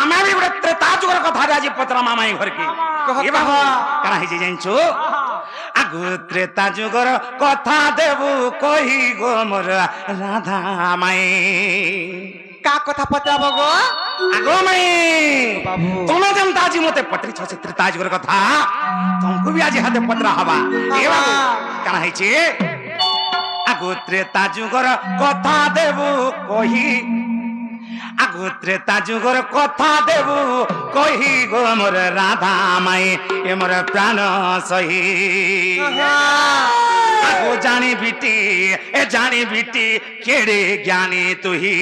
ଆମେ ବି ଗୋଟେ ତ୍ରେତା ଯୁଗର କଥାରେ ଆଜି ପଚରା ମାମାଇ ଘରକେ ଏ ବାବୁ କାଣା ହେଇଛି ଜାଣିଛୁ ଆଗୁ ତ୍ରେତା ଯୁଗର କଥା ଦେବୁ କହି ଗୋ ମୋର ରାଧା ମାଇ का कथा पचराब गो आगो माई बाबू तुम जनता जी मते पत्री छ त्रेता युगर कथा तुमको भी आज हाथे पत्रा हवा ए बाबू काना हैछि आगो त्रेता युगर कथा देबु कहि आगो त्रेता युगर कथा देबु कहि गो मोर राधा माई ए मोर प्राण सही आगो जानी बिटी केड़े ज्ञानी तुही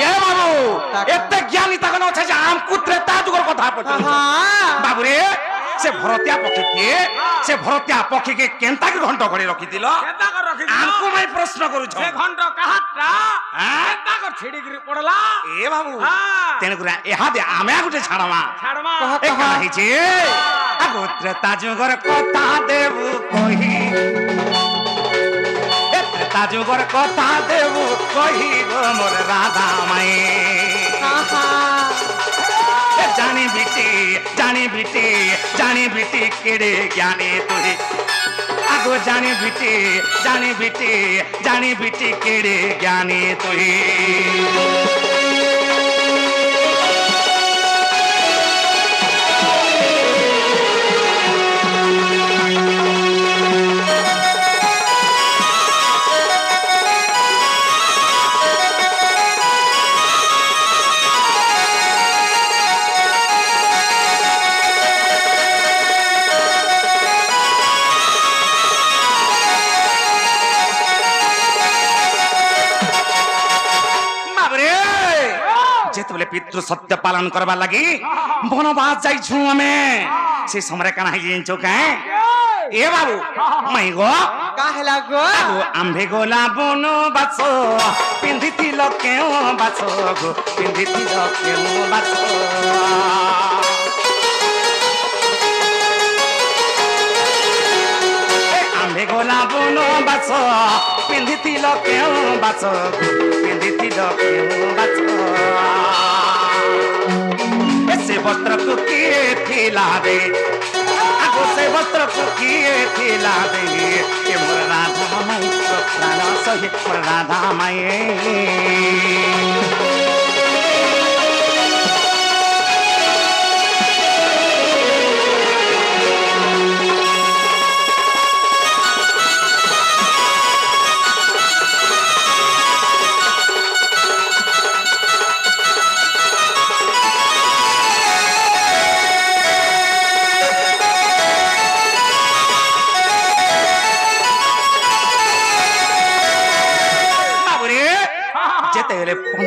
ए बाबू एते ज्ञानी तक न छै जे आम कुत्रेता जुगर कथा पछ बाबू रे से भरतिया पक्षी के केंता के घंटा घड़ी रखी दिलो केंता कर रखी दिलो आमको मैं प्रश्न करू छ से घंटा कहाटा केंता कर छेडी गिरी पड़ला ए बाबू तेन गुरा एहा दे आमे गुटे छाड़मा ए कहि छै आगो त्रेता जुगर कथा देबु कहि त्रेता जुगर कथा देबु कहि गो मोर राधा माई जानी बिटी केड़े ज्ञानी तुही आगो जानी बिटी केड़े ज्ञानी तुही जेतबले पितृ सत्य पालन करबा लगी वनवास जाई छु हमें से समय काना है जिंचो काए ए बाबू मई गो का हेला गो आंबे गोला बनो बासो पिंधिति लकेओ बासो गो पिंधिति लकेओ बासो आंबे गोला बनो बासो पिंधिति लकेओ बासो गो पिंधिति लकेओ बासो से वस्त्र को किए थिला दे आगो से वस्त्र को किए थिला दे ए मोर राधा माई प्राण सही मोर राधा माई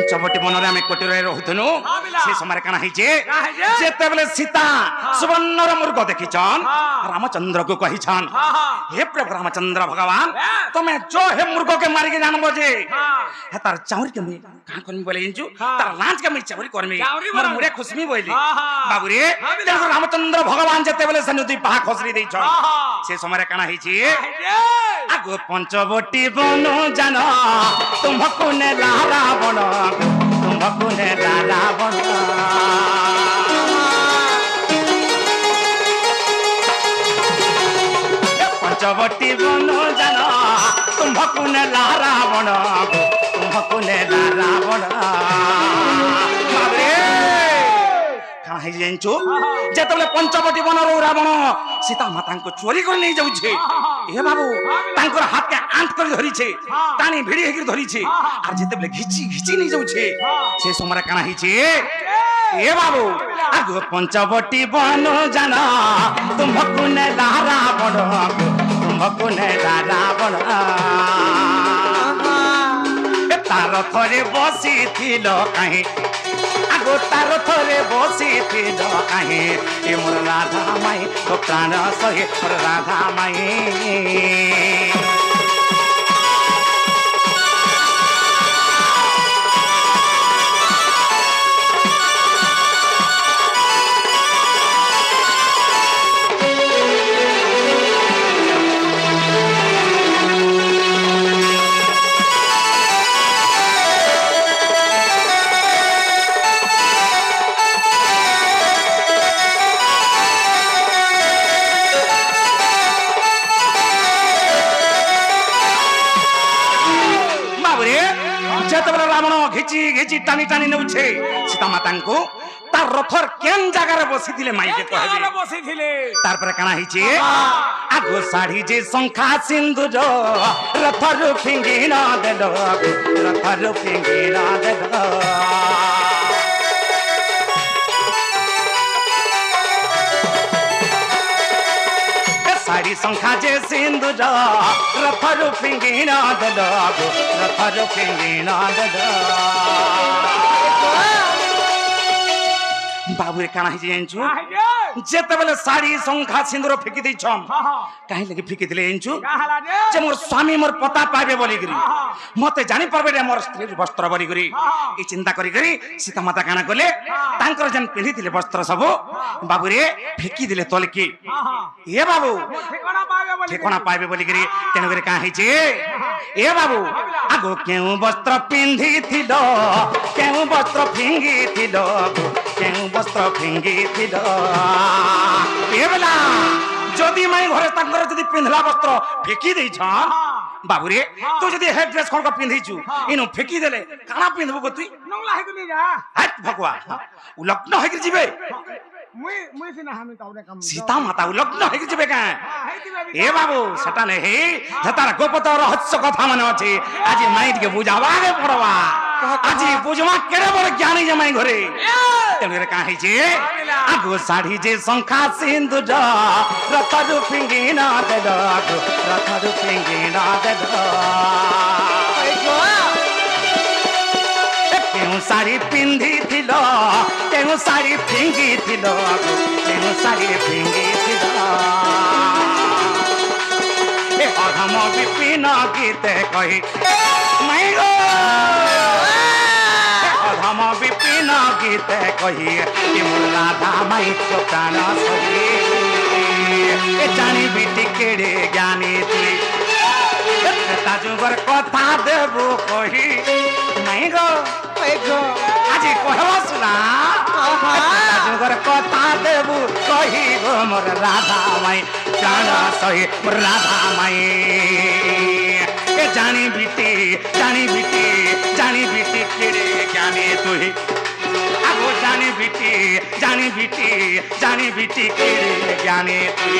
पंचवटी मनरे आमे कोटिरे रहुथनु से समय काना हिजे जेते बेले सीता सुवर्णर मृग देखिछन रामचंद्र को कहिछन हे प्रभु रामचंद्र भगवान तमे जो हे मृग के मारी के जानबो जे हे तार चाउर के मी का करमी बोले इंजु तार लांच के मी चाउर करमी मोर मुरे खुशमी बोली बाबू रे रामचंद्र भगवान जेते बेले सनुदी पहा खसरी दैछन से समय काना हिजे आगो पंचवटी बनो जान तुमको ने लारा बनो तुमको ने लारा बनो पंचवटी बनो जान तुमको ने लारा बनो तुमको ने लारा बनो कहीं जाइछु जेतबले पंचवटी बनरो रावण सीता माता को चोरी कर नहीं जाउ छे ए बाबू तांकर हाथ के आंत कर धरी छे तानी भिड़ी हेकर धरी छे आ जेतबले घिची नहीं जाउ छे से समय काना हि छे ए बाबू आगो पंचवटी बनो जाना तुमको ने लारा बड़ तुमको ने लारा बड़ तार थरे बसी थिलो काहे आगो तार थरे बसी थिलो काहे ए मोर राधा माई तो प्राण सहे मोर राधा माई ହେଇଛି ଟାଣି ଟାଣି ନେଉଛେ ସୀତା ମାତାଙ୍କୁ ତାର ରଥର କେନ୍ ଜାଗାରେ ବସିଥିଲେ ମାଇକେ କହିବେ ଜାଗାରେ ବସିଥିଲେ ତାରପରେ କାଣା ହେଇଛି ଆଗୁ ଶାଢୀ ଯେ ଶଙ୍ଖା ସିନ୍ଦୁର ରଥରୁ ଫିଙ୍ଗି ନ ଦେଲ ରଥରୁ ଫିଙ୍ଗି ନ ଦେଲ ଶାଢୀ ଶଙ୍ଖା ଯେ ସିନ୍ଦୁର ରଥରୁ ଫିଙ୍ଗି ନ ଦେଲ ରଥରୁ ଫିଙ୍ଗି ନ ଦେଲ ବାବୁରେ କାଣା ହେଇଛି ଜାଣିଛୁ ଯେତେବେଳେ ଶାଢୀ ଶଙ୍ଖା ସିନ୍ଦୁର ଫିକି ଦେଇଛନ୍ କାହିଁ ଲାଗି ଫିକି ଥିଲେ ଜାଣିଛୁ ଯେ ମୋର ସ୍ୱାମୀ ମୋର ପତା ପାଇବେ ବୋଲିକିରି ମତେ ଜାଣି ପାରବେ ରେ ମୋର ସ୍ତ୍ରୀ ବସ୍ତ୍ର ବୋଲିକିରି ଏ ଚିନ୍ତା କରିକିରି ସୀତା ମାତା କାଣା କଲେ ତାଙ୍କର ଯେନ୍ ପିନ୍ଧିଥିଲେ ବସ୍ତ୍ର ସବୁ ବାବୁରେ ଫିକି ଦେଲେ ତଲକି ଏ ବାବୁ ଠିକଣା ପାଇବେ ବୋଲିକିରି ତେଣୁକରି କାଁ ହେଇଛି ଏ ବାବୁ ଆଗୁ କେଉଁ ବସ୍ତ୍ର ପିନ୍ଧିଥିଲ କେଉଁ ବସ୍ତ୍ର ଫିଙ୍ଗିଥିଲ କେଉଁ ବସ୍ତ୍ର ଫିଙ୍ଗିଥିଲ ଏ ବେଲା যদি মাই ঘরে তাঙ্কর যদি পিন্ধলা বস্ত্র ফেকি দেইছ বাবুরে তুই যদি হেড ড্রেস কোন পিন্ধিছু ইনো ফেকি দেলে কানা পিন্ধবু গো তুই নংলা হেগুনি যা হাট ভগবা উলগ্ন হইকি জিবে মুই সিনা হামি তাউরে কাম সীতা মাতা উলগ্ন হইকি জিবে কা হেইতিবে এ বাবু সেটা নেই তার গোপত রহস্য কথা মানে আছে আজি মাই টিকে বুঝাবাগে পড়বা আজি বুঝমা কেড়ে বড় জ্ঞানী যে মাই ঘরে তেমনি কা হইছে আগু শাড়ি যে শঙ্খা সিন্দুর রথরু ফিঙ্গি না দেল রথরু ফিঙ্গি না দেল কেউ শাড়ি পিন্ধিছিল কেউ শাড়ি ফিঙ্গিছিল কেউ শাড়ি ফিঙ্গিছিল এ অধম বিপিন গীতে কহি মাই গো অধম বিপিন গীতে কহি মোর রাধা মাই প্রাণ সহি এ জানিবি টিকেড়ে জ্ঞানী তুই তা যুগর কথা দেবু কহি নাই গো আজি কহবা শুনা যুগর কথা দেবু কহি গো মোর রাধা মাই প্রাণ সহি মোর রাধা মাই এ জানিবি কেড়ে জ্ঞানী তুই আগো জানিবি কেড়ে জ্ঞানী তুই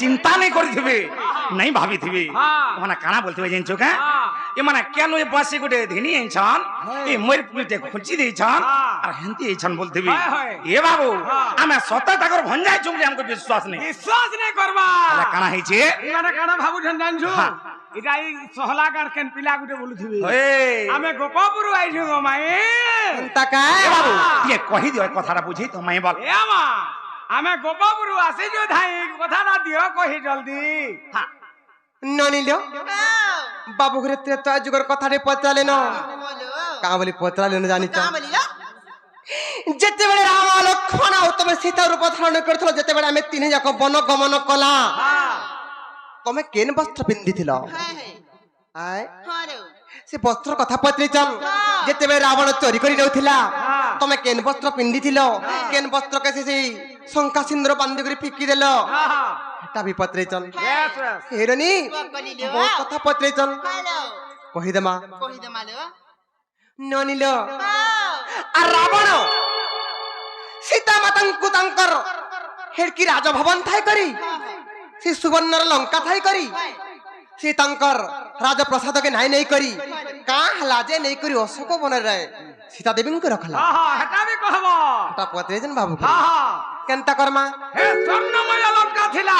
চিন্তা নাই করিথিবে নাই ভাবিথিবে মানে কানা বলথিবে জানছো কা এ মানে কেন এ বাসি গুটে ধিনি আইছন এ মোর পুলিতে খুঁজি দেইছন আর হেন্তি আইছন বলথিবে এ বাবু আমি সত তাকর ভঞ্জাই চুমলি আমকো বিশ্বাস নাই করবা আরে কানা হইছে মানে কানা ভাবুছন জানছো এটা এই সহলাগার কেন পিলা গুটে বলুথিবে আমি গোপপুর আইছো গো মাই তাকা এ বাবু কে কহি দিও কথাটা বুঝি তো মাই বল এ মা আমি গোপপুর আসি যে ধাই কথাটা দিও কহি জলদি ননিল বাবু ঘরে ত্রেতা যুগর কথাটি পচালে ন কা বলি পচালে ন জানি যেতেবেলে রাম লক্ষ্মণ আর তুমি সীতা রূপ ধারণ করছিল যেতেবেলে আমি তিন যাক বন গমন কলা তুমি কেন বস্ত্র পিন্ধিছিল আয় সে বস্ত্র কথা পচাইছন যেতেবেলে রাবণ চোরি করে নেউথিলা তুমি কেন বস্ত্র পিন্ধিছিল কেন বস্ত্র কে সেই শঙ্কা সিন্দুর বান্ধি করে ফিকি দেল এটা বি পচাইছন হেরনি বহুত কথা পচাইছন কহিদেমা ননিল আর রাবণ সীতা মাতাঙ্কু তাঙ্কর হেড়কি রাজভবন থাই করি সে সুবর্ণর লঙ্কা থাই করি সে তাঙ্কর রাজপ্রসাদ কে নাই নাই করি কা হলা যে নাই করি অশোক বনের রে সীতা দেবীকে রখলা হেটা বি কহব এটা পত্রেজন বাবু হা কেনতা করমা হে স্বর্ণময় লঙ্কা থিলা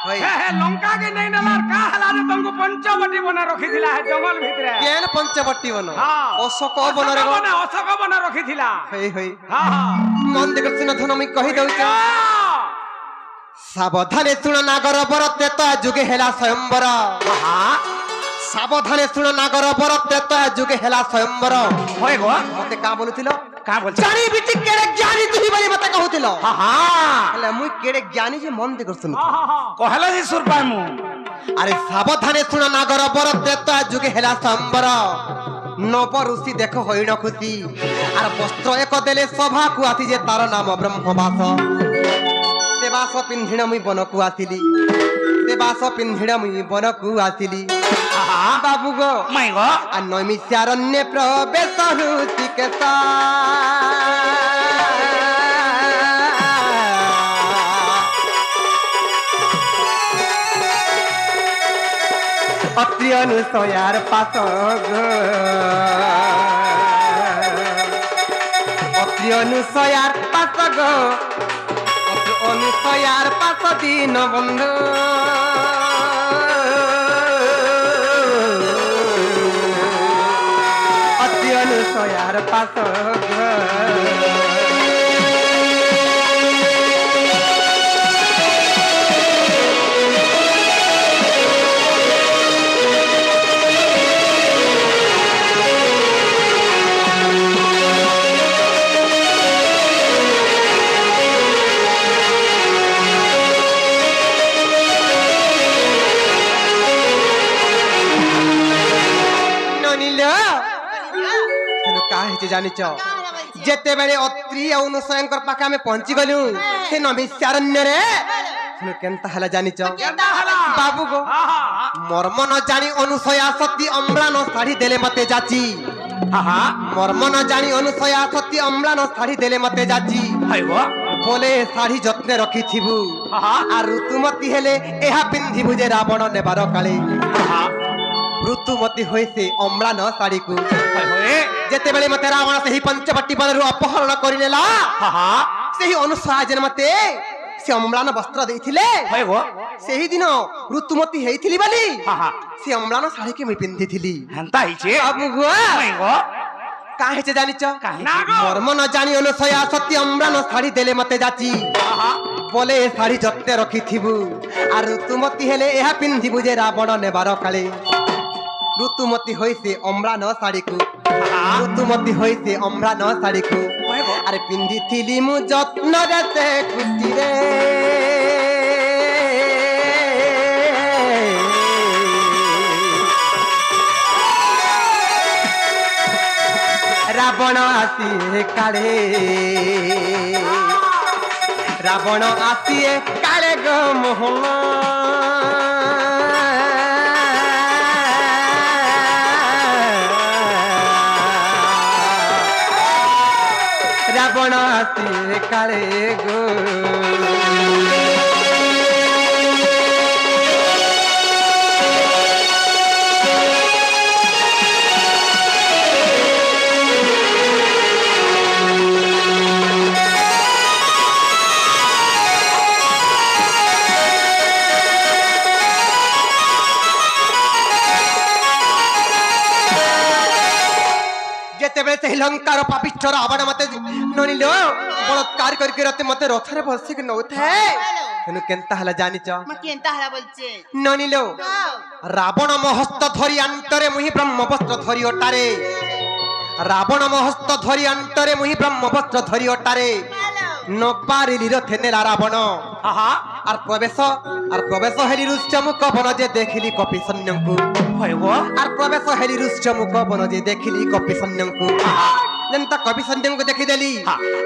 হই। হে হে লঙ্কা কে নেই নলার কা হলা যে তমকু পঞ্চবটি বনে রখিছিলা হে জঙ্গল ভিতরে কেন পঞ্চবট্টি বন হ্যাঁ অশোক বନରେ অশোক বনে রখিছিলা হই হই হ্যাঁ হ্যাঁ মন দেখো সিনাধন আমি কহি দউছি সাবধানে শুণ নাগর বর ত্রেতা যুগে হেলা স্বয়ম্বর সাবধানে শুণ নাগর বর ত্রেতা যুগে হেলা স্বয়ম্বর হয় গো মতে কা বলুছিল কা বলছ জানি বিটি কেড়ে জ্ঞানী তুই বলি মতে কহুছিল হা হা হেলে মুই কেড়ে জ্ঞানী যে মন দেখো শুন কহলা যে সুর পাই মু আরে সাবধানে শুণ নাগর বর ত্রেতা যুগে হেলা স্বয়ম্বর নব ঋষি দেখ হইণ খুশি আর বস্ত্র এক দেলে সভাকু আসি যে তার নাম ব্রহ্মবাস ସେ ବାସ ପିନ୍ଧିଣ ମୁଇଁ ବନକୁ ଆସିଲି ସେ ବାସ ପିନ୍ଧିଣ ମୁଇଁ ବନକୁ ଆସିଲି ବାବୁ ଗো মাই গো ଆ ନୈମିଷାରଣ୍ୟ ପ୍ରବେଶ ହୃଷିକେଶ ଅତ୍ରି ଅନୁସୟାର ପାଶ অত্রি অনুসয়ার পাশ গো অনুসয়ার পাশ দিন বন্ধু অতি অনুসয়ার পাশ জানিছ যেতেবেলে অত্রি অনুসয়ঙ্কর পাখে আমি পৌঁছি গলু সে নৈমিষারণ্যরে শুনে কেনতা হেলা জানিছ বাবু গো মর্ম ন জানি অনুসয়া সতী অম্লান শাড়ি দেলে মতে যাচি মর্ম ন জানি অনুসয়া সতী অম্লান শাড়ি দেলে মতে যাচি হয় গো বলে শাড়ি যত্নে রখিথিবু আর ঋতুমতী হেলে এহা পিন্ধিবু যে রাবণ নেবার কালে ঋতুমতী হয়েছে অম্লান শাড়িকু যেতেবেলে মতে রাবণ সেই পঞ্চবট্টি বনরু অপহরণ করে নেলা সেই অনুসারে যেন মতে সে অম্লান বস্ত্র ଦେଇଥିଲେ হয় গো সেই দিন ঋতুমতী ହେଇଥିଲି বলি সে অম্লান শাড়ি কে মুই পিন্ধিଥିଲି হেনতা হইছে বাবু গো মাই গো কা হেছে জানিছ না গো মর্ম ন জানি অনুসয়া সত্যি অম্লান শাড়ি দেলে মতে যাচি বলে শাড়ি যত্নে রখিথিবু আর ঋতুমতী হেলে এহা পিন্ধিবু যে রাবণ নেবার কালে ঋতুমতী হইছে অম্লান শাড়িকু ঋতুমতী হইছে অম্লান শাড়িকু আরে পিন্ধিଥିଲି মু যত্ନରେ সে খুচিরে রাবণ আসিয়ে কালে রাবণ আসিয়ে কালে গো মোহন রাবণ আসিয়ে কালে গো যেতেবেলে সেই লঙ্কার পাপিষ্ঠ রাবণ মতে ননিল বলৎকার করিকি রতে মতে রথরে বসিকি নউথায় তেনু কেনতা হলা জানিছ কেনতা হলা বলছে ননিল রাবণ মহস্ত ধরি অন্তরে মুহি ব্রহ্মবস্ত্র ধরি ওটারে রাবণ মহস্ত ধরি অন্তরে মুহি ব্রহ্মবস্ত্র ধরি ওটারে নপারিলি রথে নেলা রাবণ আর প্রবেশ হেলি রুষ্ট মুখ বন যে দেখিলি কপি সৈন্যଙ୍କୁ হয় গো আর প্রবেশ হেলি রুষ্ট মুখ বন যে দেখিলি কপি সৈন্যଙ୍କୁ যেনতা কপি সৈন্যଙ୍କୁ দেখিদেলি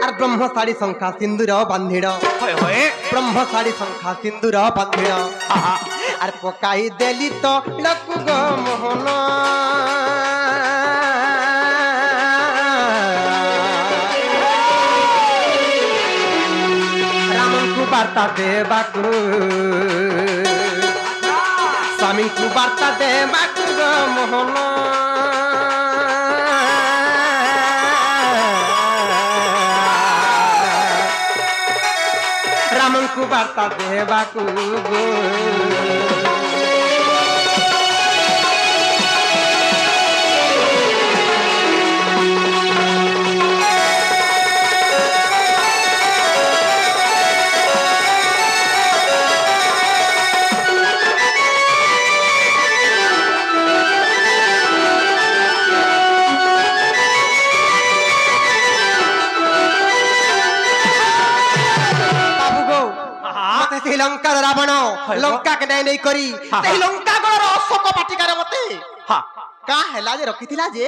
আর ব্রহ্ম শাড়ি শঙ্খা সিন্দুর বান্ধিণ হয় হয় ব্রহ্ম শাড়ি শঙ্খা সিন্দুর বান্ধিণ আর পকাই দেলি তো লকু গো মোহন রামଙ୍କୁ বার্তা দেবাকু স্বামীଙ୍କୁ বার্তা দেবাকু গো মোহন রামଙ୍କୁ କାହାକୁ ବାର୍ତ୍ତା ଦେବାକୁ ଗୋ ଲଙ୍କାର ରାବଣ ଲଙ୍କା କେ ନାଇଁ ନେଇ କରି ସେହି ଲଙ୍କା ଗଳର ଅଶୋକ ବାଟିକାରେ ମତେ କା ହେଲା ଯେ ରଖିଥିଲା ଯେ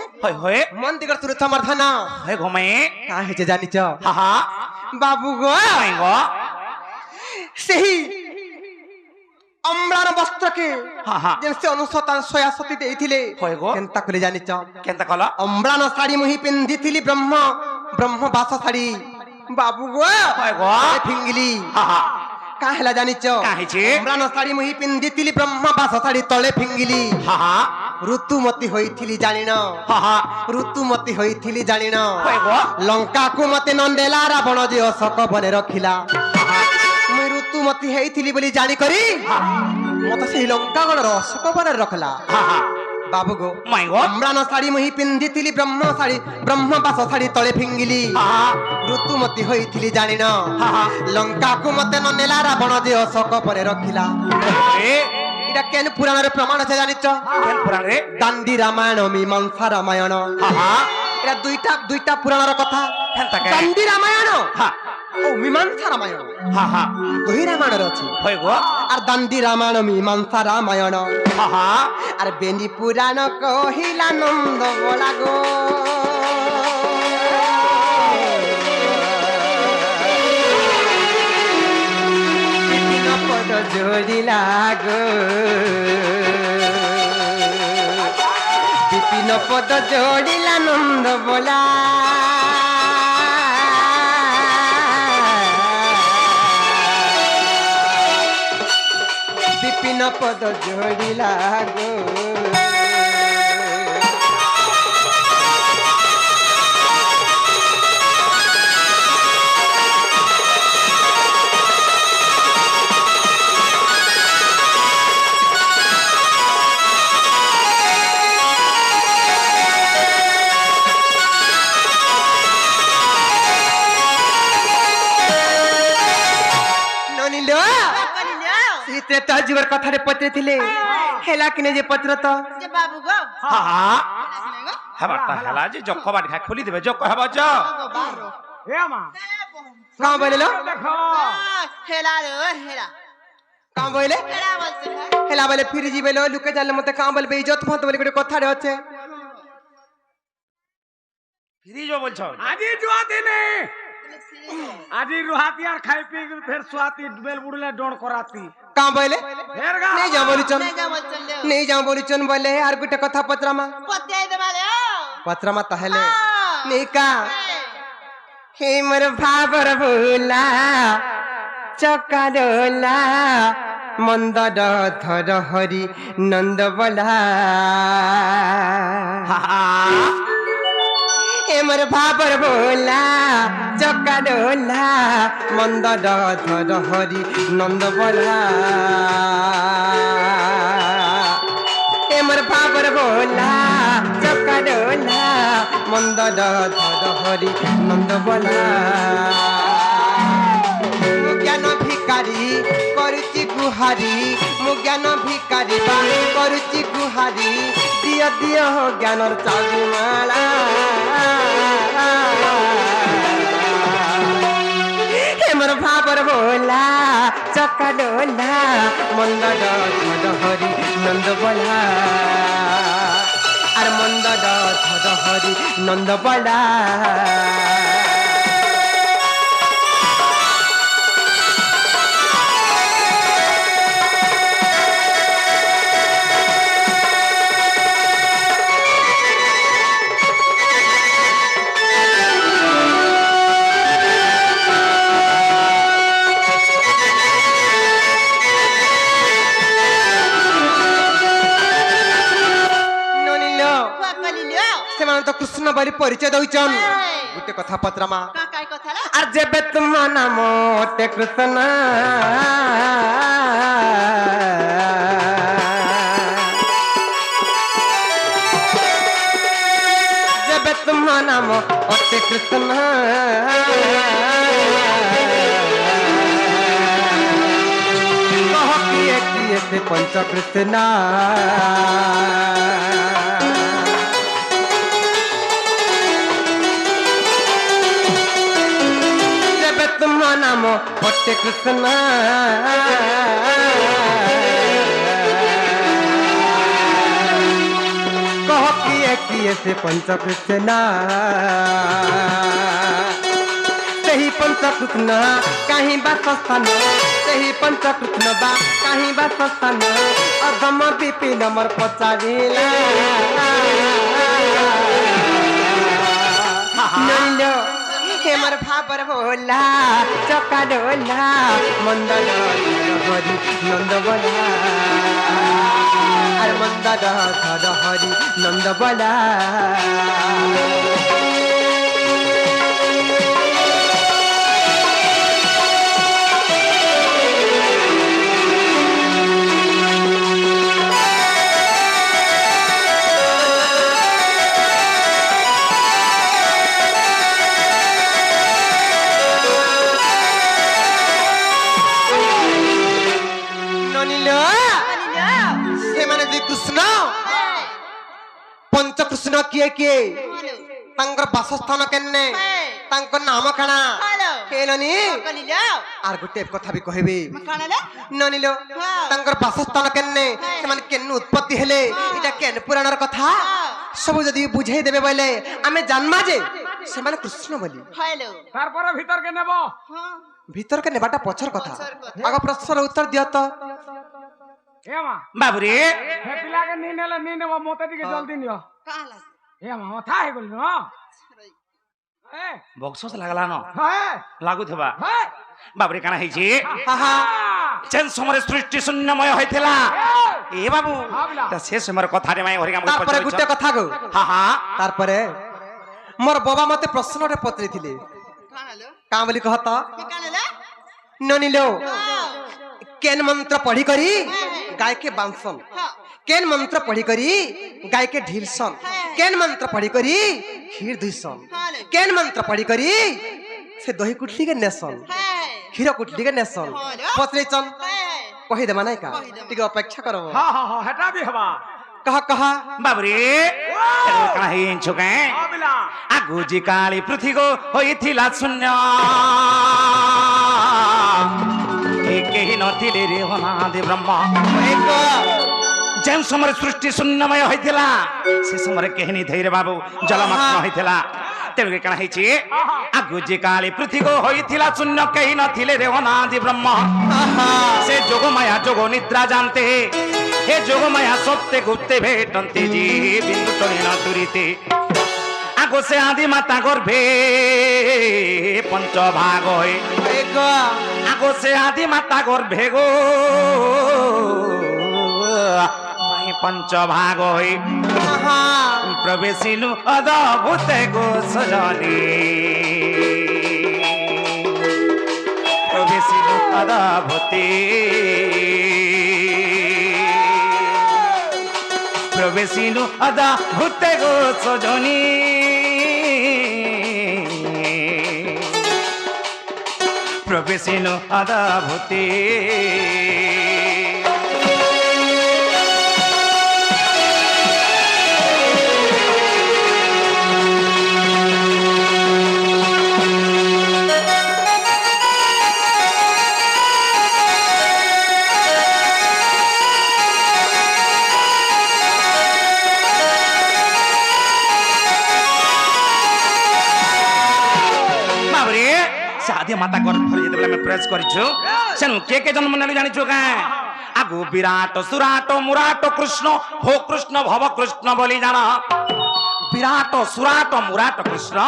ମନ୍ଦିର ତୀର୍ଥ ମର୍ଦ୍ଦନ କା ହେଇছে ଜାଣିଛ ବାବୁ ଗୋ ସେହି ଅମ୍ଳାନ ବସ୍ତ୍ରକେ ଯେ ସେ ଅନୁସତାନ ସୟା ସତୀ ଦେଇଥିଲେ କେନ୍ତା କଲେ ଜାଣିଛ କେନ୍ତା କଲ ଅମ୍ଳାନ ଶାଢ଼ୀ ମୁହିଁ ପିନ୍ଧିଥିଲି ବ୍ରହ୍ମ ବାସ ଶାଢ଼ୀ ବାବୁ ଗୋ ଫିଙ୍ଗିଲି का हैला जानिच अम्लान साड़ी मुही पिंदितिली ब्रह्मबास साड़ी तले फिंगिली ऋतुमती होइथिली जानिन ऋतुमती होइथिली जानिन लंका को मते नंदेला रावण जे अशोक बने रखिला मुई ऋतुमती हेइथिली बोली जानि करी मते से लंका गणर अशोक बने रखला बाबू गो अम्लान साड़ी मुही पिंदितिली ब्रह्मबास साड़ी तले फिंगिली ऋतुमती होइथिली जानिन लंका को मते ननेला रावण जे अशोक परे रखिला इटा केन पुराण रे प्रमाण আছে জানিছ কেন পুরাণ রে দান্ডি রামায়ণ मीमांसा রামায়ণ এটা দুইটা পুরাণৰ কথা দান্ডি রামায়ণ ও मीमांसा রামায়ণ দুই রামায়ণৰ আছে হয় গো আর দান্ডি রামায়ণ मीमांसा রামায়ণ আর বেনি পুরাণ কহিলা নন্দ বলা গো जोड़िला गो विपिन पद जोड़िला नंद बोला विपिन पद जोड़िला गो त्रेता जीवर कथा रे पत्र थिले हेला किने जे पत्र तो जे बाबू गो हबाटा हेला जे जख बाट खा खोली देबे जख हबा ज हे मा का बोलेलो देखो हेला रे हेला का बोले हेला बोलते हेला बोले फिर जीवेलो लुके जाले मते का बोलबे इज्जत मत बोले गोटे कथा रे আছে फिरी जो बोलछ आजी जुआ दिने आजी रुहाती यार खाई पी फिर सुआती बेल बुड़ले डोण कराती का बोले फेर गा नहीं जा बोलिचन ले नहीं जा बोलिचन बोले यार गुटे कथा पत्रमा पत्ते दे माले पत्रमा तहले नहीं का हे मोर भाबर भोला चकाडोला मंदर धर हरि नंद बोला मोर भाबर बोला चकाडोला मंदर धर हरि नंद बोला मोर भाबर बोला चकाडोला मंदर धर हरि नंद बोला ज्ञान भिकारी करुचि गुहारी मु ज्ञान भिकारी करुचि गुहारी दिय दिय हो ज्ञानर चाबुमाला मोर भाबर बोला चकाडोला मंदर धर हरि नंद बोला आर मंदर धर हरि नंद बोला कृष्ण बरी परिचय दउचन गुटे कथा पत्रमा का काय कथा ला আর যেবে তোমার নাম ওটে কৃষ্ণ যেবে তোমার নাম ওটে কৃষ্ণ কহ কিয়ে কিয়ে সে পঞ্চ কৃষ্ণ নাম হটে কৃষ্ণ কহ কিয়ে কিয়ে সে পঞ্চ কৃষ্ণ ସେହି ପଞ୍ଚକୃଷ୍ଣ କାହିଁ ବାସସ୍ଥାନ ସେହି ପଞ୍ଚକୃଷ୍ଣ ବା କାହିଁ ବାସସ୍ଥାନ ଅଧମ ବିପିନ ମୋର ପଚାରିଲା ନଇଲ हे मोर भाबर भोला चका डोला मंदर हरि नंद बोला अरे मंदर हरि नंद बोला कृष्ण पंच कृष्ण किए किए तांकर बासस्थान केन्ने तांकर नाम काना हेलनी आर गुटे कथा भी कहबे ननिलो तांकर बासस्थान केन्ने से माने केन उत्पत्ति हेले इटा केन पुराणर कथा सब जदी बुझाई देबे बोले आमे जानमा जे से माने कृष्ण बोली हेलो तार पर भीतर के नेबो भीतर के नेबाटा पछर कथा आगो प्रश्नर उत्तर दियो तो बाबुरे हे पिला के नी नेबो मोते दिके जल्दी नियो काला हे मामा था हे बोल न ए बक्सस लागला न हे लागु थबा हे बाबुरे काना हेछि हाहा जेन समरे सृष्टि शून्यमय होइथिला ए बाबू त से समर कथा रे माय हरि काम तार पर गुटे कथा गो हाहा तार पर मोर बाबा मते प्रश्न रे पत्रि थिले का बोली कहत ननिलो केन मंत्र पढ़ी करी गाय के बांसन केन मंत्र पढ़ी करी गाय के ढीलसन केन मंत्र पढ़ी करी खीर दुईसन केन मंत्र पढ़ी करी से दही कुटली के नेसन खीर कुटली के नेसन पत्रेचन कहि दे माने का टिके अपेक्षा करबो हां हां हां हटा भी हवा कहा बाबरे काहे छुके आबिला आगुजी काली पृथ्वी को होइथिला शून्य केही नथिले रे अनादि ब्रह्म जेन समय सृष्टि शून्यमय होइथिला से समय केहनी धैर्य बाबू जलमग्न होइथिला तेरे कना हेछि आगुजी काली पृथ्वी को होइथिला शून्य केही नथिले रे अनादि ब्रह्म से जोग माया जोग निद्रा जानते हे जोग माया सत्य गुप्ते भेटन्ते जी बिंदु टणे न तुरिते आगो से आदि माता गर्भे पंच भाग होय आगो से आदि माता गर्भे गो पंच भाग होय प्रवेशिनु अद्भुत गो सजनी प्रवेशिनु अद्भुते प्रवेशिनु अद्भुत गो सजनी प्रवेशिनु अद्भुते आदि माता गर्भ जेतेबेले मैं प्रेस करिछु सेनु के जन्म नेलु जानिछु का आगु विराट सुराट मुराट कृष्ण हो कृष्ण भव कृष्ण बोली जाना विराट सुराट मुराट कृष्ण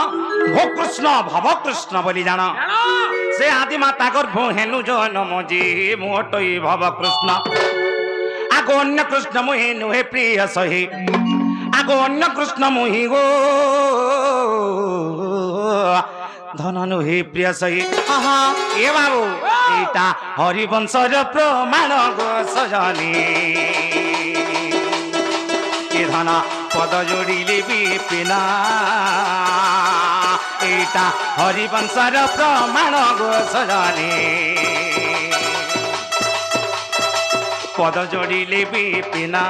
हो कृष्ण भव कृष्ण बोली जाना से आदि माता गर्भ हेनु जन्म जी मोटई भव कृष्ण आगो अन्य कृष्ण मुहि नुहे प्रिय सही आगो अन्य कृष्ण मुहि गो ধন নুহে প্রিয় সহি ହଁ ହଁ এ বাবু এইটা হরিবংশর প্রমাণ গো সজনী এ ধন পদ যোড়িলে বিপিনা এইটা হরিবংশর প্রমাণ গো সজনী পদ যোড়িলে বিপিনা